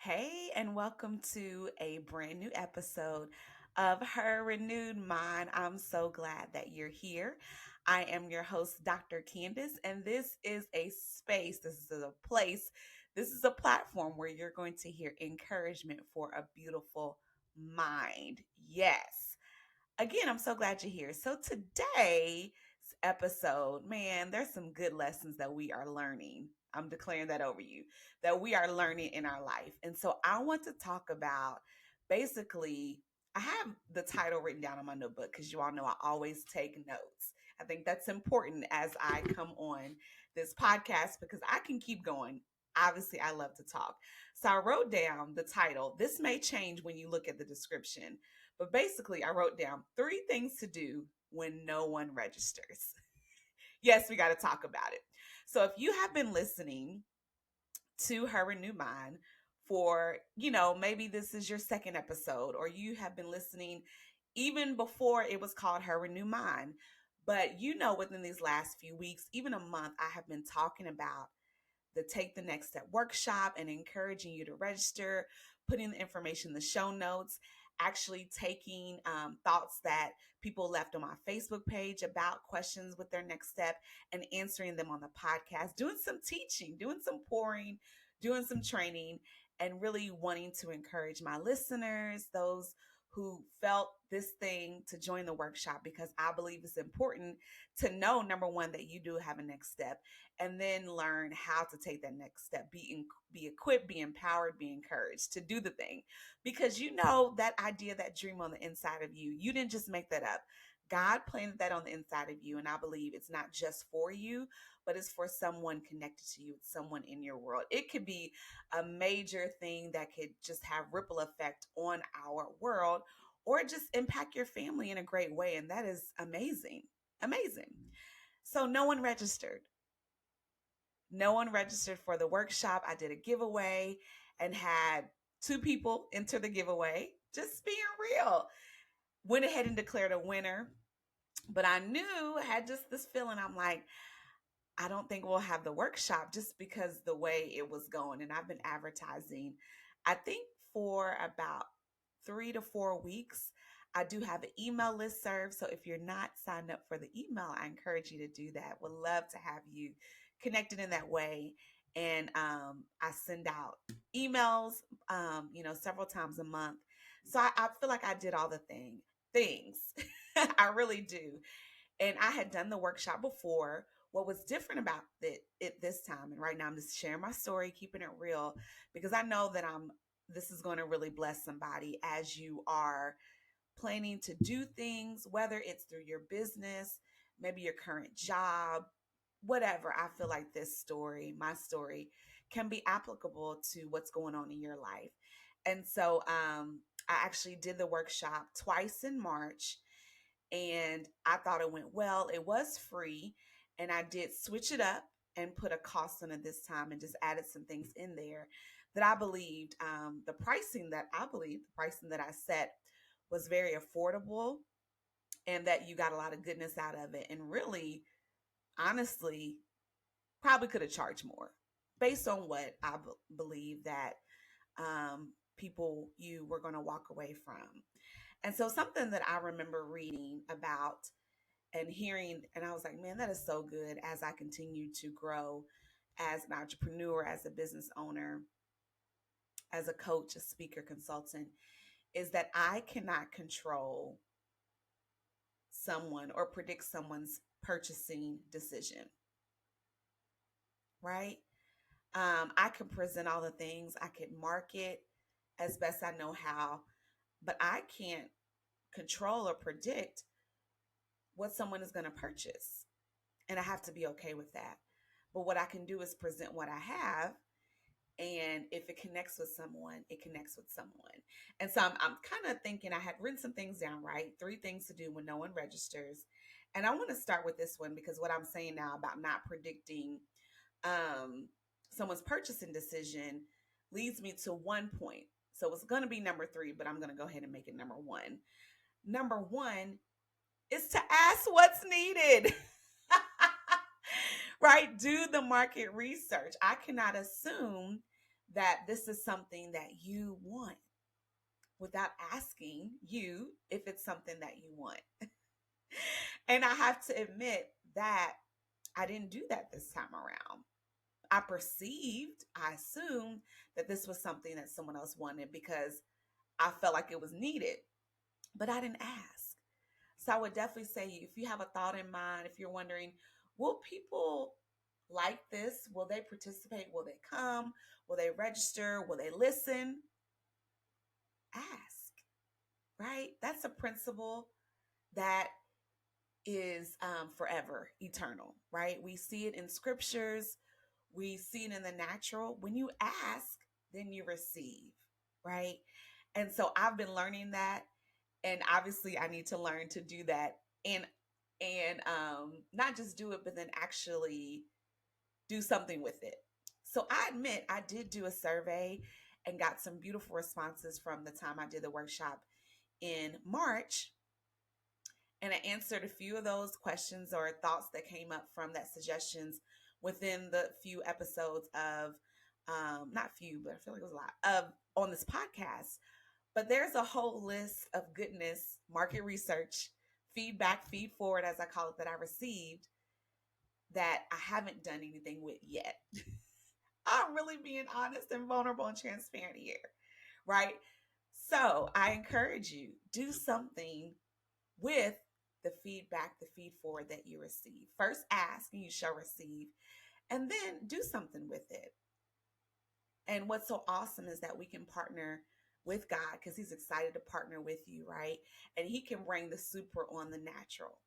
Hey, and welcome to a brand new episode of Her Renewed Mind. I'm so glad that you're here. I am your host, Dr. Candice, and this is a space, this is a place, this is a platform where you're going to hear encouragement for a beautiful mind. Yes. Again, I'm so glad you're here. So today's episode, man, there's some good lessons that we are learning. I'm declaring that over you, that we are learning in our life. And so I want to talk about basically, I have the title written down on my notebook because you all know I always take notes. I think that's important as I come on this podcast because I can keep going. Obviously, I love to talk. So I wrote down the title. This may change when you look at the description, but basically, I wrote down three things to do when no one registers. Yes, we got to talk about it. So, if you have been listening to Her Renew Mind for, maybe this is your second episode, or you have been listening even before it was called Her Renew Mind, but within these last few weeks, even a month, I have been talking about the Take the Next Step workshop and encouraging you to register, putting the information in the show notes, actually taking thoughts that people left on my Facebook page about questions with their next step and answering them on the podcast, doing some teaching, doing some pouring, doing some training, and really wanting to encourage my listeners, those who felt this thing to join the workshop because I believe it's important to know number one that you do have a next step and then learn how to take that next step. Be equipped, be empowered, be encouraged to do the thing. Because that idea, that dream on the inside of you, you didn't just make that up. God planted that on the inside of you. And I believe it's not just for you, but it's for someone connected to you. It's someone in your world. It could be a major thing that could just have ripple effect on our world or just impact your family in a great way. And that is amazing. Amazing. So no one registered. No one registered for the workshop. I did a giveaway and had two people enter the giveaway. Just being real. Went ahead and declared a winner. But I knew, I had just this feeling. I'm like, I don't think we'll have the workshop just because the way it was going. And I've been advertising, I think, for about 3 to 4 weeks. I do have an email list serve. So if you're not signed up for the email, I encourage you to do that. Would love to have you connected in that way. And I send out emails, several times a month. So I feel like I did all the things. I really do. And I had done the workshop before. What was different about it this time, and right now I'm just sharing my story, keeping it real, because I know that this is going to really bless somebody as you are planning to do things, whether it's through your business, maybe your current job, whatever. I feel like this story, my story, can be applicable to what's going on in your life. And so I actually did the workshop twice in March and I thought it went well. It was free, and I did switch it up and put a cost on it this time and just added some things in there that I believed the pricing that I set was very affordable and that you got a lot of goodness out of it. And really, honestly, probably could have charged more based on what I believe that people you were going to walk away from. And so, something that I remember reading about and hearing, and I was like, man, that is so good as I continue to grow as an entrepreneur, as a business owner, as a coach, a speaker, consultant, is that I cannot control someone or predict someone's purchasing decision, right? I can present all the things, I can market as best I know how, but I can't control or predict what someone is going to purchase. And I have to be okay with that. But what I can do is present what I have. And if it connects with someone, it connects with someone. And so I'm kind of thinking, I had written some things down, right? Three things to do when no one registers. And I want to start with this one because what I'm saying now about not predicting um, someone's purchasing decision leads me to one point. So it's going to be number three, but I'm going to go ahead and make it number one. Number one is to ask what's needed. Right? Do the market research. I cannot assume that this is something that you want without asking you if it's something that you want. And I have to admit that I didn't do that this time around. I perceived, I assumed that this was something that someone else wanted because I felt like it was needed, but I didn't ask. So I would definitely say, if you have a thought in mind, if you're wondering, will people like this? Will they participate? Will they come? Will they register? Will they listen? Ask, right? That's a principle that is forever, eternal, right? We see it in scriptures, we see it in the natural. When you ask, then you receive, right? And so I've been learning that, and obviously I need to learn to do that, and not just do it, but then actually do something with it. So I admit I did do a survey and got some beautiful responses from the time I did the workshop in March. And I answered a few of those questions or thoughts that came up from that suggestions within the few episodes of, not few, but I feel like it was a lot of on this podcast. But there's a whole list of goodness, market research, feedback, feed forward, as I call it, that I received that I haven't done anything with yet. I'm really being honest and vulnerable and transparent here, right? So I encourage you, do something with the feedback, the feed forward that you receive. First ask and you shall receive, and then do something with it. And what's so awesome is that we can partner with God because He's excited to partner with you, right? And He can bring the super on the natural.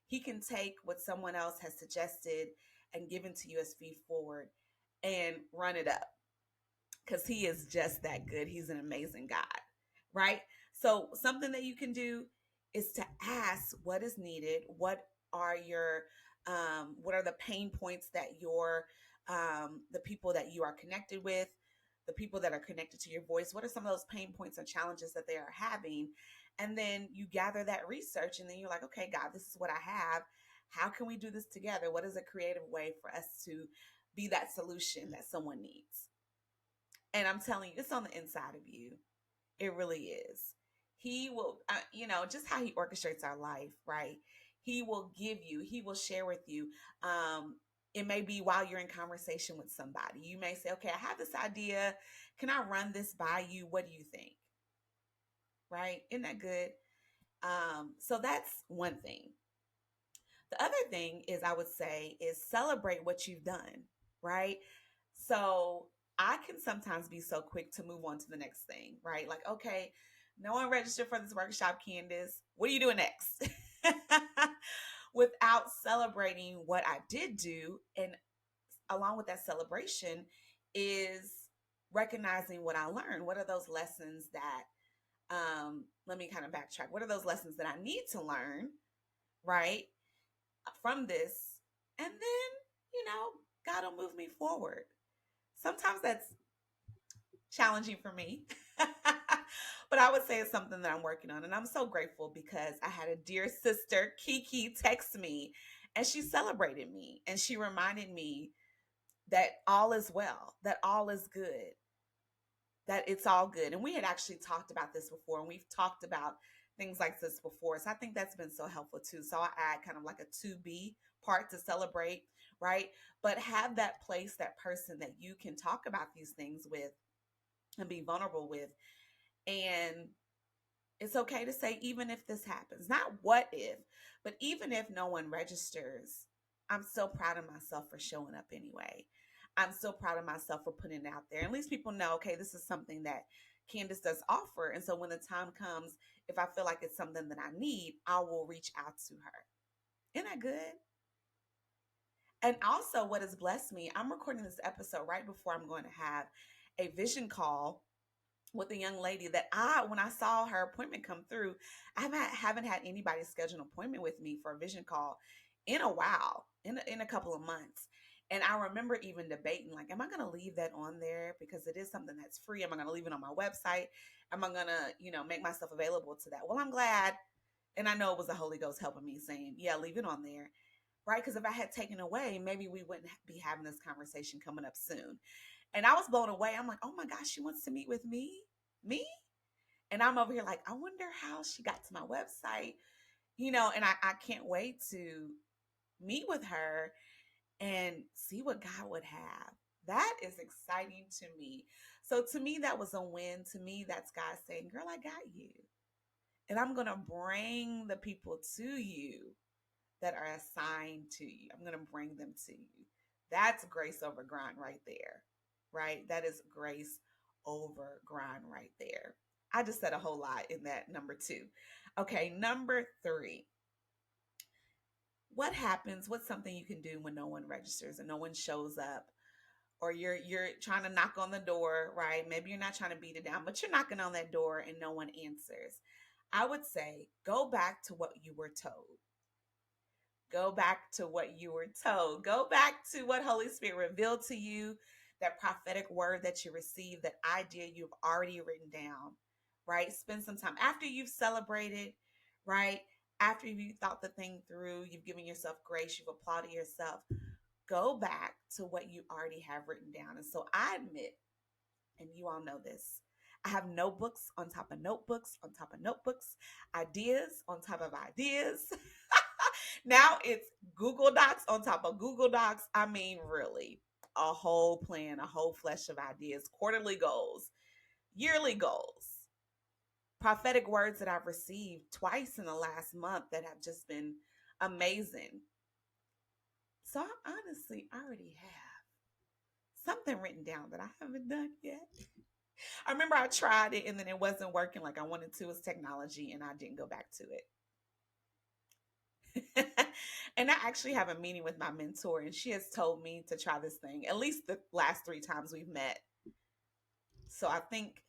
He can take what someone else has suggested and given to you as feed forward and run it up because He is just that good. He's an amazing God, right? So, something that you can do is to ask what is needed. What are the pain points that the people that you are connected with, the people that are connected to your voice, what are some of those pain points and challenges that they are having? And then you gather that research, and then you're like, okay, God, this is what I have. How can we do this together? What is a creative way for us to be that solution that someone needs? And I'm telling you, it's on the inside of you. It really is. He will, just how He orchestrates our life, right? He will give you, He will share with you. It may be while you're in conversation with somebody. You may say, okay, I have this idea. Can I run this by you? What do you think? Right? Isn't that good? So that's one thing. The other thing is, I would say, is celebrate what you've done, right? So I can sometimes be so quick to move on to the next thing, right? Like, okay, no one registered for this workshop, Candice. What are you doing next? Without celebrating what I did do. And along with that celebration is recognizing what I learned. What are those lessons that, let me kind of backtrack. What are those lessons that I need to learn, right? From this, and then God will move me forward. Sometimes that's challenging for me, but I would say it's something that I'm working on, and I'm so grateful because I had a dear sister, Kiki, text me, and she celebrated me, and she reminded me that all is well, that all is good, that it's all good. And we had actually talked about this before, and we've talked about things like this before. So I think that's been so helpful too. So I add kind of like a to be part to celebrate, right? But have that place, that person that you can talk about these things with and be vulnerable with. And it's okay to say, even if this happens, not what if, but even if no one registers, I'm so proud of myself for showing up anyway. I'm so proud of myself for putting it out there. At least people know, okay, this is something that Candice does offer. And so when the time comes, if I feel like it's something that I need, I will reach out to her. Isn't that good? And also, what has blessed me, I'm recording this episode right before I'm going to have a vision call with a young lady that when I saw her appointment come through, I haven't had anybody schedule an appointment with me for a vision call in a while, in a couple of months. And I remember even debating, like, am I going to leave that on there because it is something that's free? Am I going to leave it on my website? Am I going to, make myself available to that? Well, I'm glad. And I know it was the Holy Ghost helping me saying, yeah, leave it on there. Right? Because if I had taken away, maybe we wouldn't be having this conversation coming up soon. And I was blown away. I'm like, oh my gosh, she wants to meet with me? Me? And I'm over here like, I wonder how she got to my website, and I can't wait to meet with her and see what God would have. That is exciting to me. So to me, that was a win. To me, that's God saying, girl, I got you. And I'm going to bring the people to you that are assigned to you. I'm going to bring them to you. That's grace over grind right there, right? That is grace over grind right there. I just said a whole lot in that number two. Okay, number three. What happens? What's something you can do when no one registers and no one shows up? Or you're trying to knock on the door, right? Maybe you're not trying to beat it down, but you're knocking on that door and no one answers. I would say go back to what you were told. Go back to what you were told. Go back to what Holy Spirit revealed to you, that prophetic word that you received, that idea you've already written down, right? Spend some time after you've celebrated, right? After you thought the thing through, you've given yourself grace, you've applauded yourself. Go back to what you already have written down. And so I admit, and you all know this, I have notebooks on top of notebooks on top of notebooks, ideas on top of ideas. Now it's Google Docs on top of Google Docs. I mean, really, a whole plan, a whole flesh of ideas, quarterly goals, yearly goals, prophetic words that I've received twice in the last month that have just been amazing. So I honestly already have something written down that I haven't done yet. I remember I tried it and then it wasn't working like I wanted to. It's technology and I didn't go back to it. And I actually have a meeting with my mentor, and she has told me to try this thing at least the last three times we've met. So I think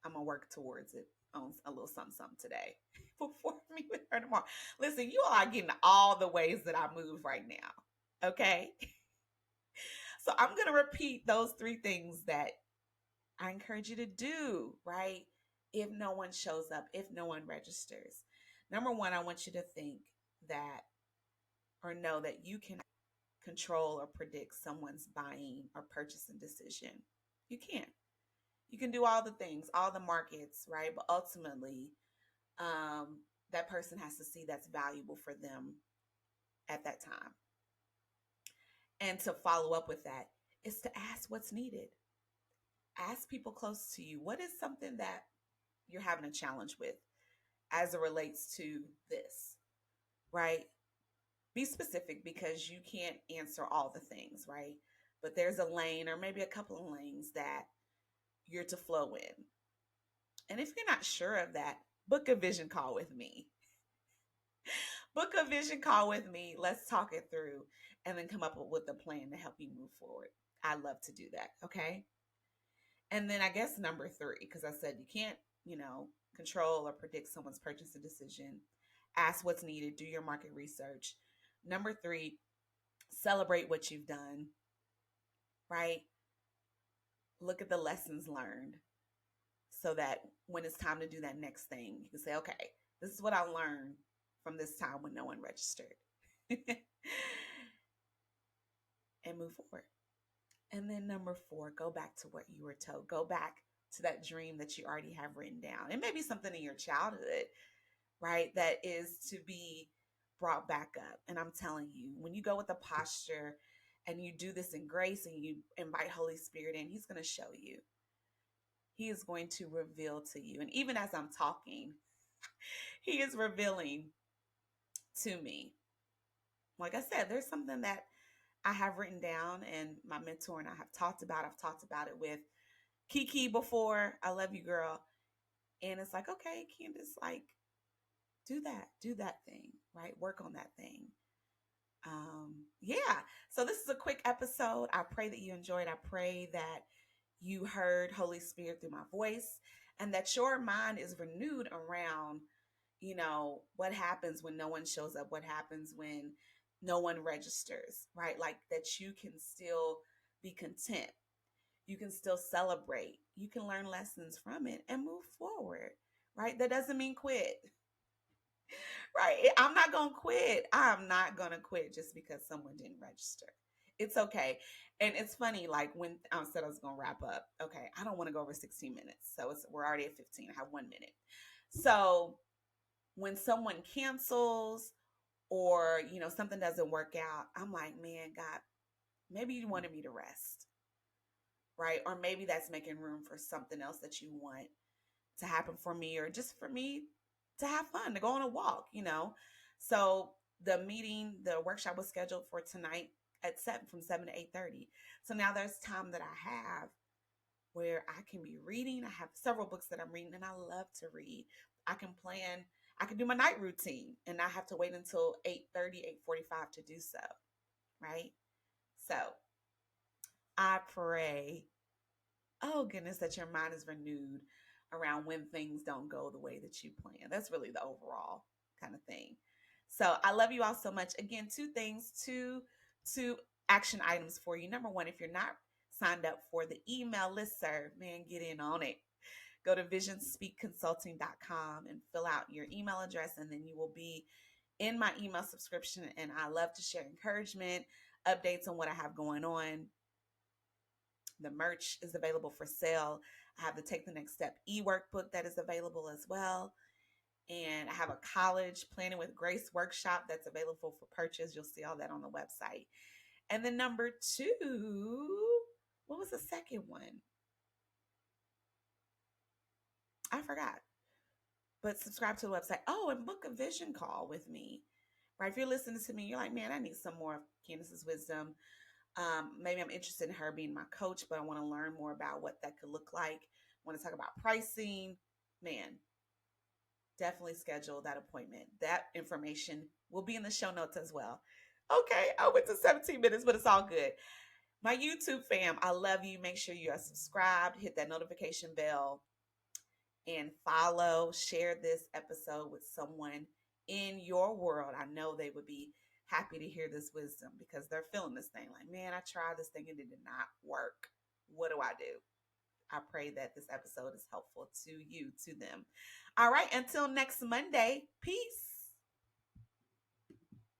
I'm gonna work towards it on a little something, something today before I meet with her tomorrow. Listen, you all are getting all the ways that I move right now. Okay. So I'm gonna repeat those three things that I encourage you to do, right? If no one shows up, if no one registers. Number one, I want you to think that or know that you can control or predict someone's buying or purchasing decision. You can't. You can do all the things, all the markets, right? But ultimately, that person has to see that's valuable for them at that time. And to follow up with that is to ask what's needed. Ask people close to you, what is something that you're having a challenge with as it relates to this, right? Be specific because you can't answer all the things, right? But there's a lane or maybe a couple of lanes that you're to flow in. And if you're not sure of that, book a vision call with me. Book a vision call with me. Let's talk it through and then come up with a plan to help you move forward. I love to do that. Okay. And then I guess number three, because I said you can't, control or predict someone's purchase decision. Ask what's needed. Do your market research. Number three, celebrate what you've done, right? Look at the lessons learned so that when it's time to do that next thing, you can say, okay, this is what I learned from this time when no one registered and move forward. And then number four, go back to what you were told. Go back to that dream that you already have written down. It may be something in your childhood, right, that is to be brought back up. And I'm telling you, when you go with the posture and you do this in grace and you invite Holy Spirit in, He's going to show you. He is going to reveal to you. And even as I'm talking, He is revealing to me. Like I said, there's something that I have written down and my mentor and I have talked about. I've talked about it with Kiki before. I love you, girl. And it's like, okay, Candice, like, do that thing, right? Work on that thing. Yeah. So this is a quick episode. I pray that you enjoyed. I pray that you heard Holy Spirit through my voice and that your mind is renewed around, what happens when no one shows up, what happens when no one registers, right? Like that you can still be content. You can still celebrate. You can learn lessons from it and move forward, right? That doesn't mean quit, right? I'm not going to quit. I'm not going to quit just because someone didn't register. It's okay. And it's funny, like when I said I was gonna wrap up. Okay, I don't want to go over 16 minutes. So we're already at 15. I have 1 minute. So when someone cancels or something doesn't work out, I'm like, man, God, maybe you wanted me to rest, right? Or maybe that's making room for something else that you want to happen for me, or just for me to have fun, to go on a walk. So the workshop was scheduled for tonight at 7, from 7 to 8:30. So now there's time that I have where I can be reading. I have several books that I'm reading, and I love to read. I can plan, I can do my night routine and I have to wait until 8:30, 8:45 to do so, right? So I pray, oh goodness, that your mind is renewed around when things don't go the way that you plan. That's really the overall kind of thing. So I love you all so much. Again, two action items for you. Number one, if you're not signed up for the email listserv, man, get in on it. Go to visionspeakconsulting.com and fill out your email address, and then you will be in my email subscription. And I love to share encouragement, updates on what I have going on. The merch is available for sale. I have the Take the Next Step e-workbook that is available as well. And I have a college planning with Grace workshop that's available for purchase. You'll see all that on the website. And then number two, what was the second one? I forgot. But subscribe to the website. Oh, and book a vision call with me. Right? If you're listening to me, you're like, man, I need some more of Candice's wisdom. Maybe I'm interested in her being my coach, but I want to learn more about what that could look like. I want to talk about pricing. Man, definitely schedule that appointment. That information will be in the show notes as well. Okay, I went to 17 minutes, but it's all good. My YouTube fam, I love you. Make sure you are subscribed, hit that notification bell, and follow. Share this episode with someone in your world. I know they would be happy to hear this wisdom because they're feeling this thing like, man, I tried this thing and it did not work. What do I do? I pray that this episode is helpful to you, to them. All right, until next Monday, peace.